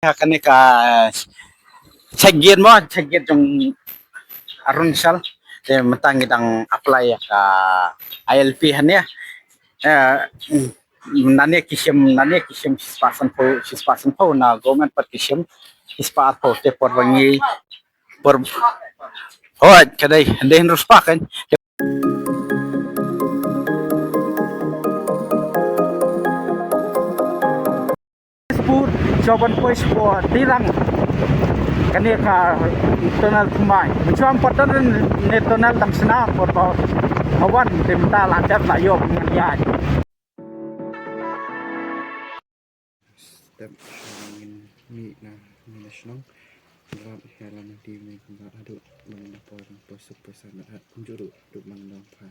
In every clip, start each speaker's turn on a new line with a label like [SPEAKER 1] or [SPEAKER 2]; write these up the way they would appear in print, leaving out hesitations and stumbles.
[SPEAKER 1] kani ka cegin mo cegin yung aronsal matangit ang apply ka ILP hanya nani kisim sispasan po na government pat kisim ispaat po te por bangi por oh kadai hindi hinus pa kan food coban po po tirang kani ka tonal kumai macam patan ne tonal tam sena por awan timta lancar layo penganian
[SPEAKER 2] step ingin mi na national dalam dalam di mi kumba adu menapor posuk pesan kunjuru duk mangdang pa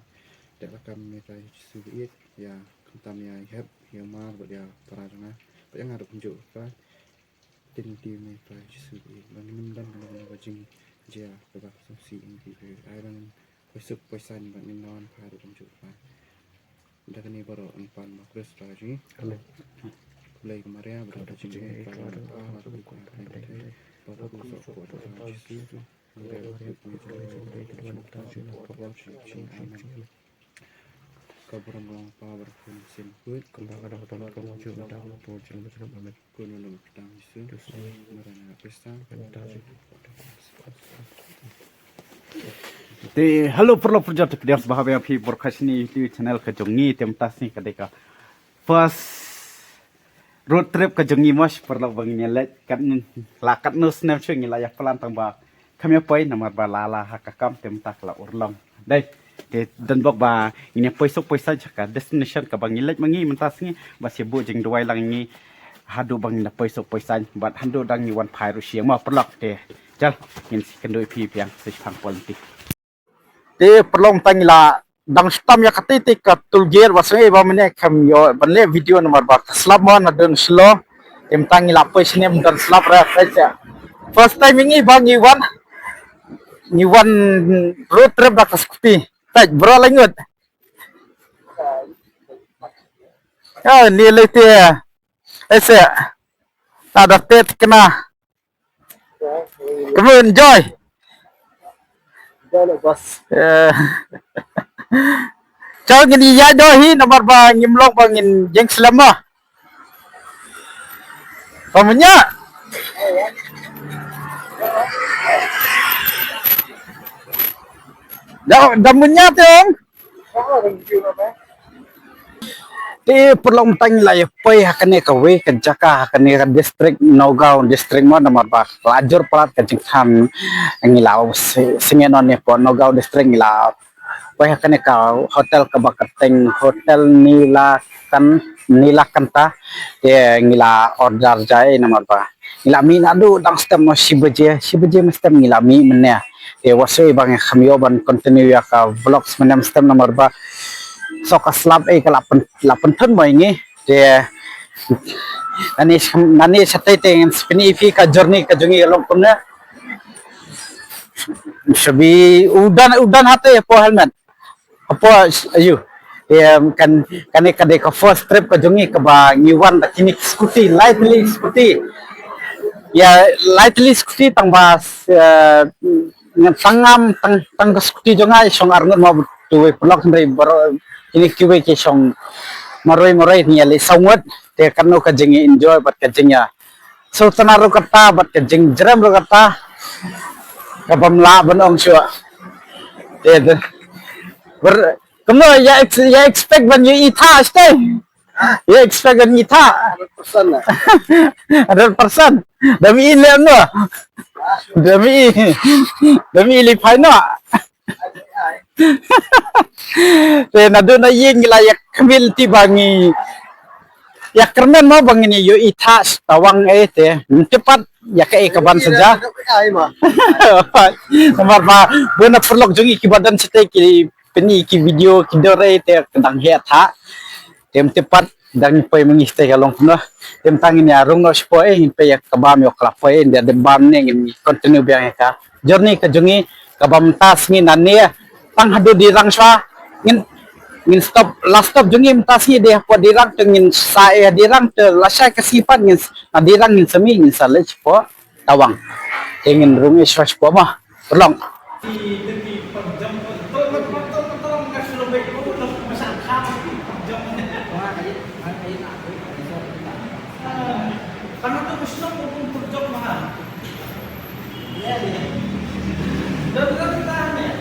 [SPEAKER 2] dak kam mi tai subiet ya kuntam ya heb ya mar dia parana yang ada kunjuk pa tin di mi tai subiet bangin dan wajing dia kebak sosi di airan posuk pesan bangin non pa kunjuk pa dak ni baro empan makres raji Kulay kemarin berada di
[SPEAKER 1] halo perlu project dia sahabat yang berkas ni di channel kejongi temtas ni ketika first road trip ke jongi mas perlu bangnya let kan lakat nus nem cungi layak pelan tambah kami poin nomor balala hakakam temtak la urlam dai dan bok ba ini poisok saja ka destination ka bangi let mangi mentas ni masih bu jing duai lang ni hadu bang na poisok poisan bat hando dang ni wan pai ru siang ma perlok te jal ngin kendoi pi piang sih pang politik te perlong tangila dang stam ya katitik ka tulgir wasai ba mene kam yo banle video nomor ba slap mo na dun slow imtang ila pois nem dan slap ra kaca first time ini bang ni wan road trip ba kaskuti taj bro langut ni lete ese ada tet kena kamu enjoy bos Cháu nhìn đi ra đôi hi nó bắt vào nhìn lông vào nhìn dân slam mà còn mình nhá đâu đâm mình nhá thế không thì perlu tanya lah ya pay hakane kawe kencaka hakane kan district Nogau district mana nomor bak lajur pelat kencang ngilau singenon ne po Nogau district ngilau pay hakane ka hotel kabakateng hotel nilakanta ya ngila order jai nomor ba ngila min adu dang stem sibeje mestem ngila mi menya ya wasoi bang khamio ban continue ya ka vlogs menem stem nomor ba so ka slap ke lapan thon mai ngi de nani satai teng spini fi ka journey ka jungi long puna sabi udan hate po helmet apa ayu kan ka de ka first trip ka jungi ka ba ngiwan ta kini lightly scooty tang bas ngan tang scooty jonga song arngot ma tuwe blok ndai baro ini kiwe ke song maroy ni ali sawat te kanu ka jing enjoy bat ka jingya so tanaro kata bat ka jing jram ro kata kabamla banong syo te ber kamu ya expect when you eat stay ya expect when you eat 100% dami ile no dami ile paino na doon na ying layak kamil ti bangi ya kermen mo bangin yo itas tawang ete cepat ya ke kaban saja nomor ba buena perlok jungi kibadan sete ki peni ki video ki dore te tentang heta tem cepat dan pay mengiste kalong no tem tangin ya rung no spo pe ya kabam yo klapoy dia de bam ne continue biang ka journey ka jungi kabam tas ngi nania pang hadu di rangswa ngin ngin stop last stop jungim tasi dia po dirang tengin saya dirang te lasai kesipan ngin dirang ngin semi ngin salej po tawang ingin rungi swas po mah tolong karena tuh Wisnu pun terjok mahal. Iya, iya. Dan tahan ya.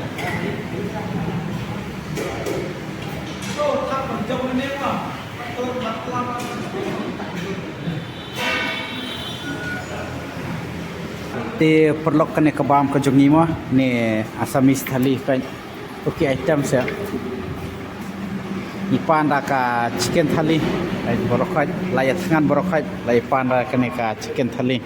[SPEAKER 1] Tuh, tak terjok ini mah. Tuh, lama. Ti perlok kene kebam ke jongi mah ni asamis thali pen oke item saya ipan ka chicken thali lai borokai layat sangan borokai lai pan kene ka chicken thali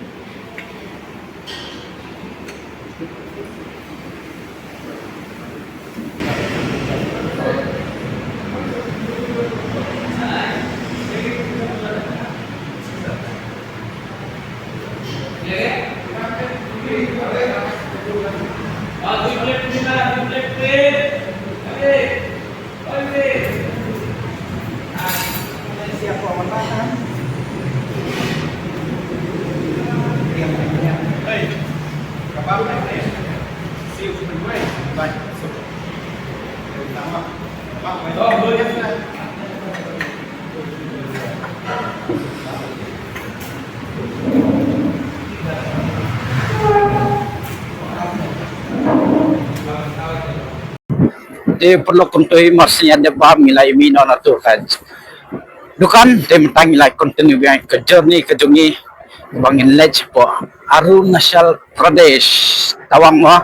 [SPEAKER 1] perlu kuntui masnya ada paham nilai mino na tu kan dukan tem tang nilai continue yang ke journey ke jungi bangin ledge po Arunachal Pradesh tawang mo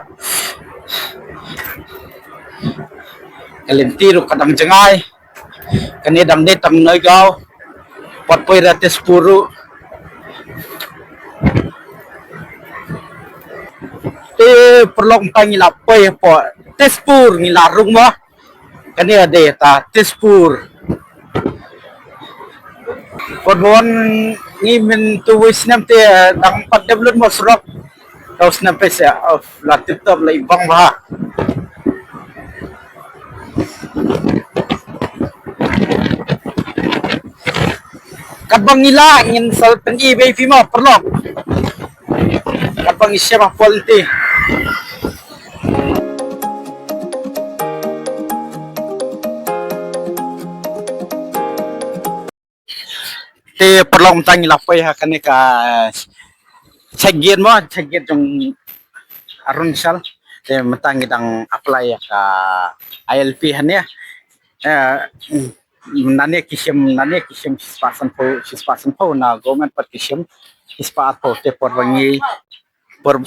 [SPEAKER 1] kalintiru kadang jengai kanidang netang noigao pot poi ratis puru perlu tang nilai poi po Tezpur ngilarung mo kani ada ta Tezpur Korbon ngimin tuwis namte dang padablut mo surok taus nampe sa of latip tab la ibang ba kadbang nila ngin sal pengi bay fimo perlo kadbang isya ma quality te perlu tang lapai ha kane ka cegit mo cegit jong Arunachal te matang idang apply ka ILP hanya nane kisim sispasan po na government pat kisim ispat po te porbangi por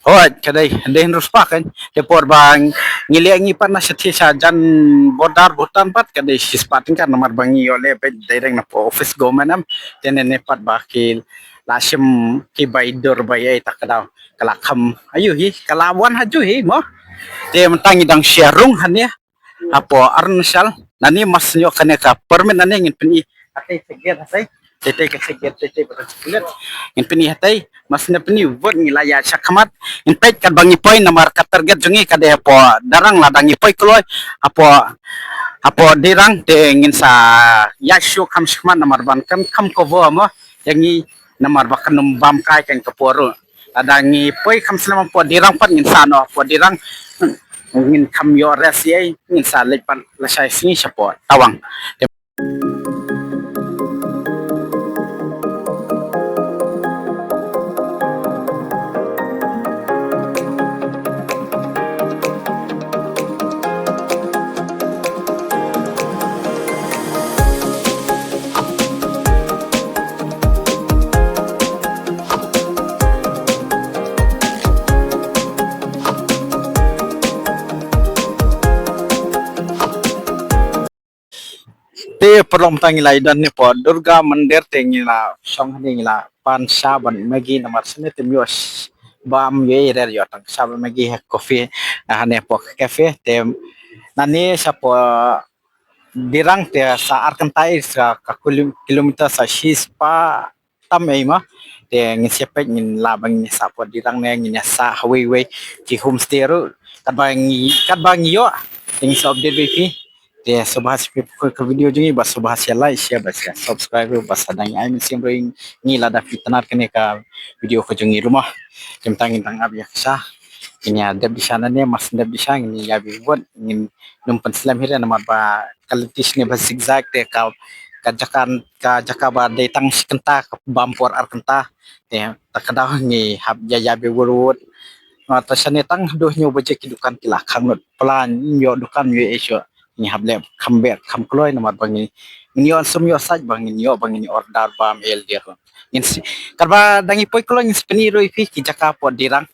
[SPEAKER 1] Hoy, kadai dehen ruspa kan te porbang ngiliangi pan na sa jan bodar Bhutan pat kadai sispatin kan nomor bangi ole pe direct na po office government am tenen ne pat bakil lasim ki baidor bayai takadaw kalakam ayu hi kalawan haju hi mo te mentangi dang syarung hanya apo Arunachal nani masnyo kane ka permen nani ngin peni atai seger atai tete ke seger tete berkulit ngin peni atai masna peni word ngilaya syakmat in pet kan bangi poin nomor ka target jungi kade apo darang ladangi poi kloy apo dirang te ngin sa yashu kam syakmat nomor ban kam cover mo yangi nomor bakan numbam kai kan kaporo adangi poi kam selama po dirang pat ngin sano po dirang ngin kam yo resiai ngin sa lepan lasai singi siapa tawang te perlu tangilai dan ni po Durga Mandir tengila song nila pan saban magi nomor sene temios bam ye rer yo tang saban magi coffee hane po cafe tem nani sa po dirang te sa arkantai sa kilometer sa shispa tamai ma te ngisepet ngin labang ni sa po dirang ne ngin sa highway ki homestay ro kadbang yo ing sa update BP Dia sebahas ke video jengi bas sebahas ya like share bas ya subscribe bas adang ai mesim ring ni lada fitnat kene ka video ke jengi rumah tentang tentang ab ya kisah ini ada di sana nih mas ada di sana ini ya buat ingin numpan selam hira nama ba kalitis ne ba zigzag te kajakan kajaka de tang kenta bampor ar kenta te takadaw ni hab ya be wurut mata sane tang doh nyo baje kidukan kilakang not plan yo dukan yo esyo ni hable kamber kam kloy nama bangi ni on sum yo saj bangi yo bangi order bam el dia ko in karba dangi poi kloy in speni roi fi ki jaka po dirang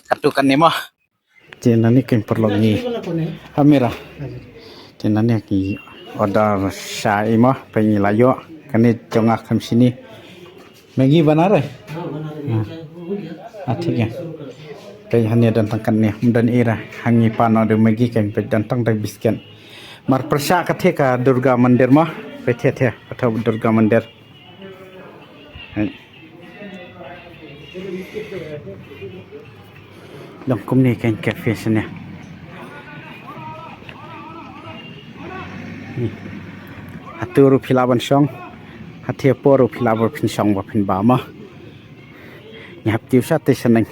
[SPEAKER 1] katukan nemo jenani ken perlu ni kamera jenani ki order syai mo pengi layo kani jonga kam sini megi benar ठीक है kay hanya datang kan ni dan era hangi pano de megi kan pe datang dari bisken mar persya kathe ka durga mandir mah pe the atau durga mandir dong kum ni kan cafe sini aturu philaban song hathe poru philabor phin song ba phin ba ma ni hap tiu sa te sanang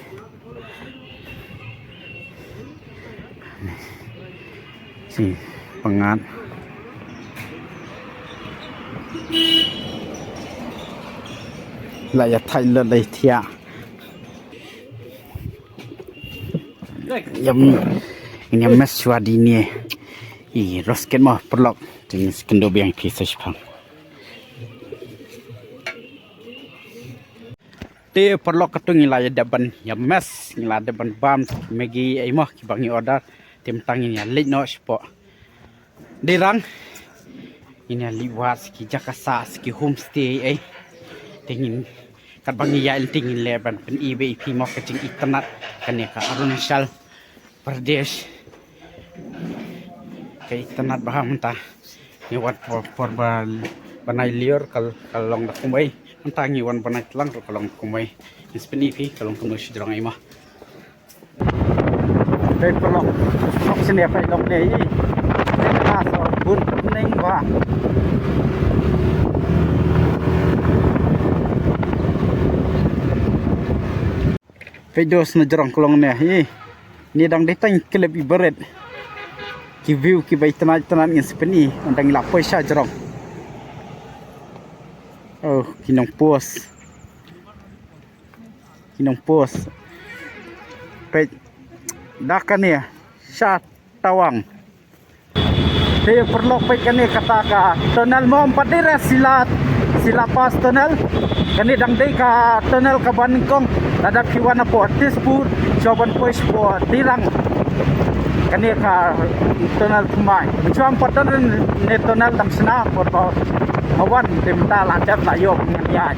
[SPEAKER 1] si pengat lại thay lên đây thia yang mes swadi ni I rosket mah perlok jenis kendo biang pisah pang te perlok ketung ngilai deban yang mes ngilai deban bam megi ai mah kibangi order tim tangin ya late no spot dirang ini liwat ki jakasa ki homestay ai tingin kat bangi ya tingin leban pen IBP mo kecing internet kan ya ka Arunachal Pradesh ke internet baham entah ni wat por banai liur kalong dak kumai entah ni wan banai telang kalong kumai pen IBP kalong kumai sidrong ai mah đây có lọc xin đẹp phải lọc này đây là sở buôn ninh và video senajarang kolong này ni dang detang klip ibarat ki view ki bai tanat ngin sepeni undang la poisa jarong oh kinong post pe dakan ya syat tawang dia perlu pekan ni kata ka tunnel mo padira sila pas tunnel kani dang dei ka tunnel ka Baningkong ada kiwana po Tispur coban pois po dirang kani ka tunnel kumai macam patan ne tunnel dang sena po awan timta lancar layok nganyai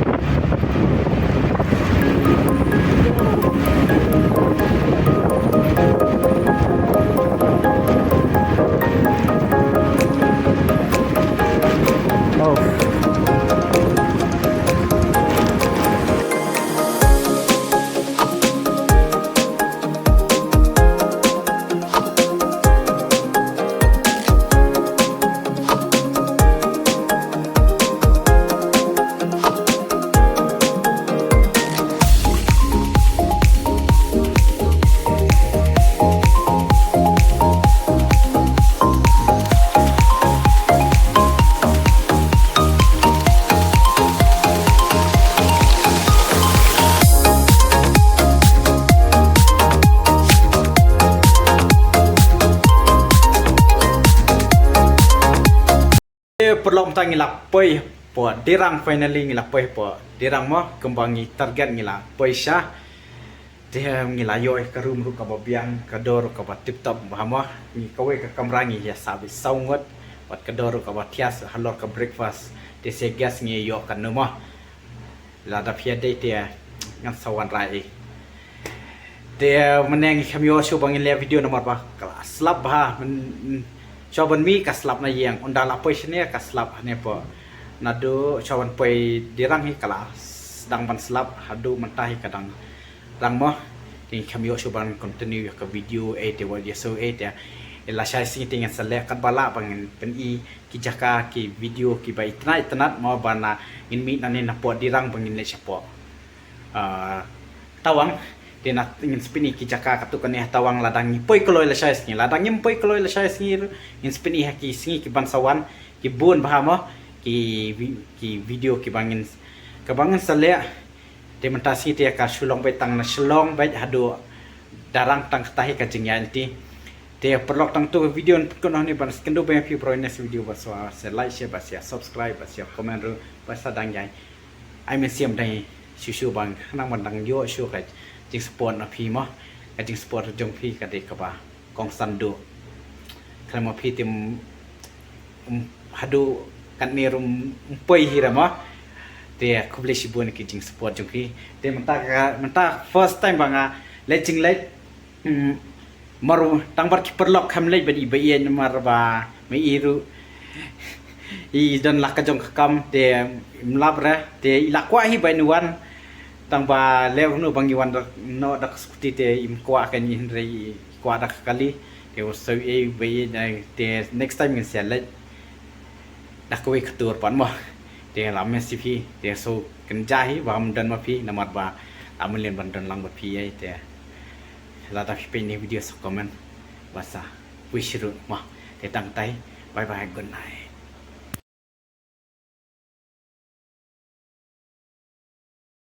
[SPEAKER 1] perlu tang ngilapoi po dirang finally ngilapoi po dirang mo kembangi target ngilapoi sya dia ngilayo ka room ru ka babiang ka dor ka tip top bahama ni kawe ka kamrangi ya sabi saungot pat ka dor ka tias halor ka breakfast de se gas ngi yo kan no mo la da pia de dia ngan sawan rai dia meneng kamyo show bangin le video nomor ba kelas lab ha coban mi kaslap na yang undang lapoi sini kaslap ne po nado coban poi dirang hi kelas dang ban slap hadu mentah kadang rang mo ting kamyo coban continue ke video 8 wa dia so 8 ya ela syai sing tingan selek kat bala bangin pen I ki jaka ki video ki bai tanat mau bana in mi nani na po dirang bangin le siapo tawang dia nak ingin spini ki jaka katukan ni tawang ladang ni poi koloi la syai sing ladang ni poi koloi la syai sing in spini ki sing ki bansawan ki bun bahama ki video ki bangin kebangan selek dia mentasi dia ka sulong bai tang na sulong bai hadu darang tang tahi ka jingyanti dia perlok tang tu video ko no ni ban skendo bai pi pro next video baswa se like share basia subscribe basia comment ru basa dang yai ai men siam dai shu bang nang man dang yo shu ka jing support na pi mo ka jing support jong pi ka de ka ba kong sandu kala mo pi tim hadu kan ni rum poi hira mo dia kubli sibun ki jing support jong pi dia menta first time banga lejing lej maru tangbar ki perlok kam lej badi bayen marba me iru I dan lak kajong kam dia mlabra dia ilakwa hi bainuan tangba lew nu bangi wan no dak skuti te im kwa kan yin rei kwa dak kali dia so e bayen dia next time ngin sia lej dak we katur pan mo dia lam sipi dia so kenjahi bam dan ma pi namat ba amulen bandan lang ba pi ai dia lata pi ni video so comment basa wishru ma tetang tai bye bye good night